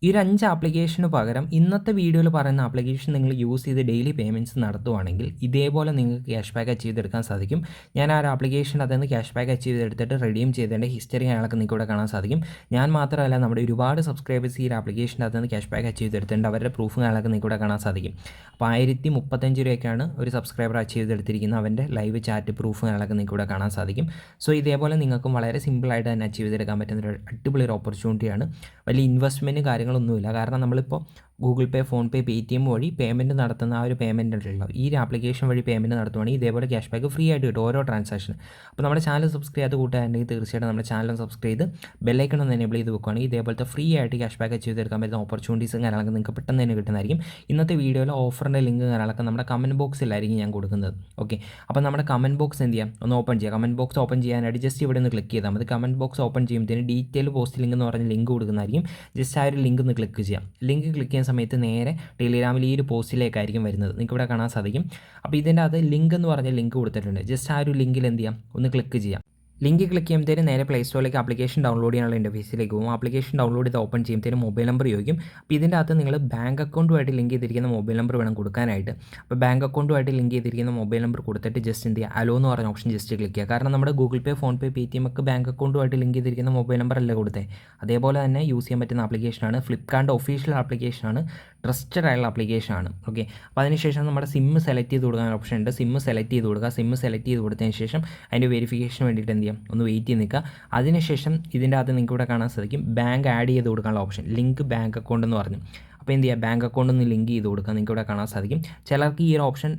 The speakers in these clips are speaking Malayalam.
ഈ ഒരു 5 ആപ്ലിക്കേഷന് പകരം ഇന്നത്തെ വീഡിയോയിൽ പറയുന്ന ആപ്ലിക്കേഷൻ നിങ്ങൾ യൂസ് ചെയ്ത് ഡെയിലി പേയ്മെൻറ്റ്സ് നടത്തുവാണെങ്കിൽ ഇതേപോലെ നിങ്ങൾക്ക് ക്യാഷ് ബാക്ക് അച്ചീവ് ചെയ്തെടുക്കാൻ സാധിക്കും. ഞാൻ ആ ഒരു ആപ്ലിക്കേഷൻ അതിൽ നിന്ന് ക്യാഷ് ബാക്ക് അച്ചീവ് ചെയ്തെടുത്തിട്ട് റിഡീം ചെയ്തതിൻ്റെ ഹിസ്റ്ററി അയാൾക്ക് നിങ്ങൾക്ക് ഇവിടെ കാണാൻ സാധിക്കും. ഞാൻ മാത്രമല്ല നമ്മുടെ ഒരുപാട് സബ്സ്ക്രൈബേഴ്സ് ഈ ഒരു ആപ്ലിക്കേഷൻ അതിൽ നിന്ന് ക്യാഷ് ബാക്ക് അച്ചീവ് ചെയ്തെടുത്തിട്ടുണ്ട്. അവരുടെ പ്രൂഫും അയാൾക്ക് നിങ്ങൾക്ക് ഇവിടെ കാണാൻ സാധിക്കും. അപ്പോൾ 1035 രൂപയ്ക്കാണ് ഒരു സബ്സ്ക്രൈബർ അച്ചീവ് ചെയ്തെടുത്തിരിക്കുന്നത്. അവൻ്റെ ലൈവ് ചാറ്റ് പ്രൂഫും അയാൾക്ക് നിങ്ങൾക്ക് ഇവിടെ കാണാൻ സാധിക്കും. സോ ഇതേപോലെ നിങ്ങൾക്കും വളരെ സിമ്പിളായിട്ട് തന്നെ അച്ചീവ് ചെയ്തെടുക്കാൻ പറ്റുന്ന ഒരു അടിപൊളി ഒരു ഓപ്പർച്യൂണിറ്റിയാണ്. വലിയ ഇൻവെസ്റ്റ്മെൻറ്റ് കാര്യങ്ങളൊന്നുമില്ല. കാരണം നമ്മളിപ്പോൾ ഗൂഗിൾ പേ, ഫോൺ പേ, പേടിഎം വഴി പേയ്മെൻറ്റ് നടത്തുന്ന ആ ഒരു പേയ്മെൻറ്റ് ഉണ്ടല്ലോ, ഈ ഒരു ആപ്ലിക്കേഷൻ വഴി പേയ്മെൻറ്റ് നടത്തുവാണെങ്കിൽ ഇതേപോലെ ക്യാഷ് ബാക്ക് ഫ്രീ ആയിട്ട് കിട്ടും ഓരോ ട്രാൻസാക്ഷൻ. അപ്പോൾ നമ്മുടെ ചാനൽ സബ്സ്ക്രൈബ് ചെയ്ത് കൂട്ടുകാരുണ്ടെങ്കിൽ തീർച്ചയായിട്ടും നമ്മുടെ ചാനൽ സബ്സ്ക്രൈബ് ചെയ്ത് ബെല്ലൈക്കൺ ഒന്ന് എനേബിൾ ചെയ്ത് വെക്കുകയാണെങ്കിൽ ഇതേപോലത്തെ ഫ്രീ ആയിട്ട് ക്യാഷ് ബാക്ക് അച്ചീവ് ചെയ്തെടുക്കാൻ പറ്റുന്ന ഓപ്പർച്യൂണിറ്റീസും കാര്യങ്ങളൊക്കെ നിങ്ങൾക്ക് പെട്ടെന്ന് തന്നെ കിട്ടുന്നതായിരിക്കും. ഇന്നത്തെ വീഡിയോയിൽ ഓഫറിൻ്റെ ലിങ്ക് കാര്യങ്ങളൊക്കെ നമ്മുടെ കമൻറ്റ് ബോക്സിലായിരിക്കും ഞാൻ കൊടുക്കുന്നത്. ഓക്കെ, അപ്പോൾ നമ്മുടെ കമൻറ്റ് ബോക്സ് എന്ത് ചെയ്യാം, ഒന്ന് ഓപ്പൺ ചെയ്യുക. കമൻറ്റ് ബോക്സ് ഓപ്പൺ ചെയ്യാനായിട്ട് ജസ്റ്റ് ഇവിടെ നിന്ന് ക്ലിക്ക് ചെയ്താൽ മതി. കമൻറ്റ് ബോക്സ് ഓപ്പൺ ചെയ്യുമ്പോഴത്തേന് ഡീറ്റെയിൽ പോസ്റ്റ് ലിങ്ക് എന്ന് പറഞ്ഞ ലിങ്ക് കൊടുക്കുന്നതായിരിക്കും. ജസ്റ്റ് ആ ഒരു ലിങ്ക് ഒന്ന് ക്ലിക്ക് ചെയ്യാം. ലിങ്ക് ക്ലിക്ക് ചെയ്യുന്ന സമയത്ത് നേരെ ടെലിഗ്രാമിൽ ഈ ഒരു പോസ്റ്റിലേക്കായിരിക്കും വരുന്നത്. നിങ്ങൾക്ക് ഇവിടെ കാണാൻ സാധിക്കും. അപ്പോൾ ഇതിൻ്റെ അത് ലിങ്ക് എന്ന് പറഞ്ഞ ലിങ്ക് കൊടുത്തിട്ടുണ്ട്. ജസ്റ്റ് ആ ഒരു ലിങ്കിൽ എന്ത് ചെയ്യാം, ഒന്ന് ക്ലിക്ക് ചെയ്യാം. ലിങ്ക് ക്ലിക്ക് ചെയ്യുമ്പോഴത്തേന് നേരെ പ്ലേ സ്റ്റോറിലേക്ക് ആപ്ലിക്കേഷൻ ഡൗൺലോഡ് ചെയ്യാനുള്ള ഇൻ്റർഫേസിലേക്ക് പോകും. ആപ്ലിക്കേഷൻ ഡൗൺലോഡ് ചെയ്ത് ഓപ്പൺ ചെയ്യുമ്പോഴത്തേന് മൊബൈൽ നമ്പർ ചോദിക്കും. അപ്പോൾ ഇതിൻ്റെ അകത്ത് നിങ്ങൾ ബാങ്ക് അക്കൗണ്ടുമായിട്ട് ലിങ്ക് ചെയ്തിരിക്കുന്ന മൊബൈൽ നമ്പർ വേണം കൊടുക്കാനായിട്ട്. അപ്പോൾ ബാങ്ക് അക്കൗണ്ടുമായിട്ട് ലിങ്ക് ചെയ്തിരിക്കുന്ന മൊബൈൽ നമ്പർ കൊടുത്തിട്ട് ജസ്റ്റ് എന്ത് ചെയ്യുക, അലോ എന്ന് പറഞ്ഞ ഓപ്ഷൻ ജസ്റ്റ് ക്ലിക്ക് ചെയ്യുക. കാരണം നമ്മുടെ ഗൂഗിൾ പേ, ഫോൺ പേ, പേടിഎം ഒക്കെ ബാങ്ക് അക്കൗണ്ടുമായിട്ട് ലിങ്ക് ചെയ്തിരിക്കുന്ന മൊബൈൽ നമ്പർ അല്ലേ കൊടുത്തേ. അതേപോലെ തന്നെ യൂസ് ചെയ്യാൻ പറ്റുന്ന ആപ്ലിക്കേഷനാണ്. ഫ്ലിപ്കാർട്ടിൻ്റെ ഒഫീഷ്യൽ ആപ്ലിക്കേഷനാണ്, ട്രസ്റ്റഡ് ആയുള്ള ആപ്ലിക്കേഷനാണ്. ഓക്കെ, അപ്പോൾ അതിനുശേഷം നമ്മുടെ സിമ്മ് സെലക്ട് ചെയ്ത് കൊടുക്കാൻ ഓപ്ഷൻ ഉണ്ട്. സിമ്മ് സെലക്ട് ചെയ്ത് കൊടുക്കുക. സിമ്മ് സെലക്ട് ചെയ്ത് കൊടുത്തതിന് ശേഷം അതിൻ്റെ വെരിഫിക്കേഷന് വേണ്ടിയിട്ട് എന്ത് ചെയ്യാം, ഒന്ന് വെയിറ്റ് ചെയ്ത് നിൽക്കുക. അതിനുശേഷം ഇതിൻ്റെ അകത്ത് നിങ്ങൾക്ക് ഇവിടെ കാണാൻ സാധിക്കും ബാങ്ക് ആഡ് ചെയ്ത് കൊടുക്കാനുള്ള ഓപ്ഷൻ, ലിങ്ക് ബാങ്ക് അക്കൗണ്ട് എന്ന് പറഞ്ഞു. അപ്പോൾ എന്ത് ചെയ്യുക, ബാങ്ക് അക്കൗണ്ട് ഒന്ന് ലിങ്ക് ചെയ്ത് കൊടുക്കുക. നിങ്ങൾക്ക് ഇവിടെ കാണാൻ സാധിക്കും. ചിലർക്ക് ഈ ഒരു ഓപ്ഷൻ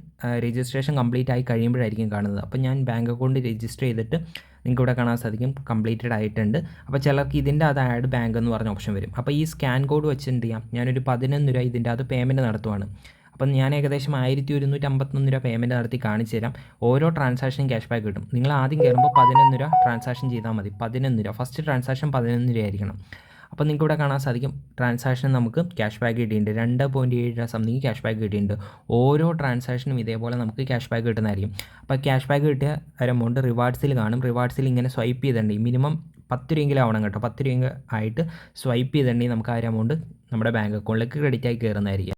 രജിസ്ട്രേഷൻ കംപ്ലീറ്റ് ആയി കഴിയുമ്പോഴായിരിക്കും കാണുന്നത്. അപ്പോൾ ഞാൻ ബാങ്ക് അക്കൗണ്ട് രജിസ്റ്റർ ചെയ്തിട്ട് നിങ്ങൾക്ക് ഇവിടെ കാണാൻ സാധിക്കും കംപ്ലീറ്റഡ് ആയിട്ടുണ്ട്. അപ്പോൾ ചിലർക്ക് ഇതിൻ്റെ അത് ആഡ് ബാങ്ക് എന്ന് പറഞ്ഞ ഓപ്ഷൻ വരും. അപ്പോൾ ഈ സ്കാൻ കോഡ് വെച്ച് എന്ത് ചെയ്യാം, ഞാനൊരു 11 രൂപ ഇതിൻ്റെ അത് പേയ്മെൻറ്റ് നടത്തുവാണ്. അപ്പം ഞാൻ ഏകദേശം 1151 രൂപ പേയ്മെൻറ്റ് നടത്തി കാണിച്ചു തരാം. ഓരോ ട്രാൻസാക്ഷനും ക്യാഷ് ബാക്ക് കിട്ടും. നിങ്ങൾ ആദ്യം കയറുമ്പോൾ 11 രൂപ ട്രാൻസാക്ഷൻ ചെയ്താൽ മതി. 11 രൂപ ഫസ്റ്റ് ട്രാൻസാക്ഷൻ 11 രൂപ ആയിരിക്കണം. അപ്പോൾ നിങ്ങൾക്ക് ഇവിടെ കാണാൻ സാധിക്കും ട്രാൻസാക്ഷൻ നമുക്ക് ക്യാഷ് ബാക്ക് കിട്ടിയിട്ടുണ്ട്. 2.7 രൂപ സംതിങ് ക്യാഷ് ബാക്ക് കിട്ടിയിട്ടുണ്ട്. ഓരോ ട്രാൻസാക്ഷനും ഇതേപോലെ നമുക്ക് ക്യാഷ് ബാക്ക് കിട്ടുന്നതായിരിക്കും. അപ്പോൾ ക്യാഷ് ബാക്ക് കിട്ടിയ ഒരു എമൗണ്ട് റിവാർഡ്സിൽ കാണും. റിവാർഡ്സിൽ ഇങ്ങനെ സ്വൈപ്പ് ചെയ്തിട്ടുണ്ടെങ്കിൽ മിനിമം 10 രൂപയെങ്കിലും ആവണം കേട്ടോ. 10 രൂപ ആയിട്ട് സ്വൈപ്പ് ചെയ്തിട്ടുണ്ടെങ്കിൽ നമുക്ക് ആ ഒരു എമൗണ്ട് നമ്മുടെ ബാങ്ക് അക്കൗണ്ടിലേക്ക് ക്രെഡിറ്റ് ആയി കയറുന്നതായിരിക്കും.